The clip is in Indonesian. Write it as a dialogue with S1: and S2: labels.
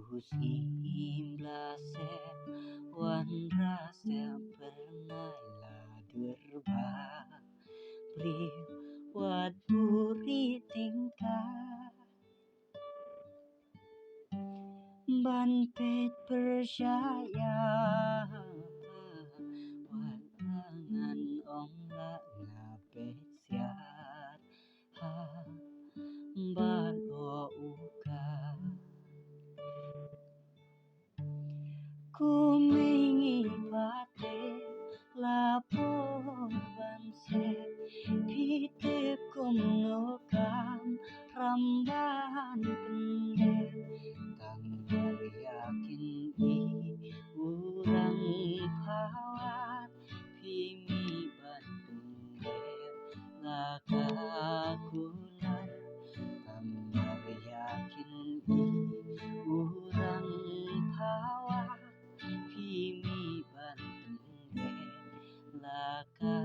S1: Blase wan rasa pernah durba Priu wat buri tingkah Ban pet percaya Wat angan ong la ngapet siat Ha balo uka Ku mengi pate lapor banse Pite kumno kam ramban pendek Tanggal yakin i urang pawat Pimi bandung laka kular Tanggal yakin i urang pawat Pimi bandung laka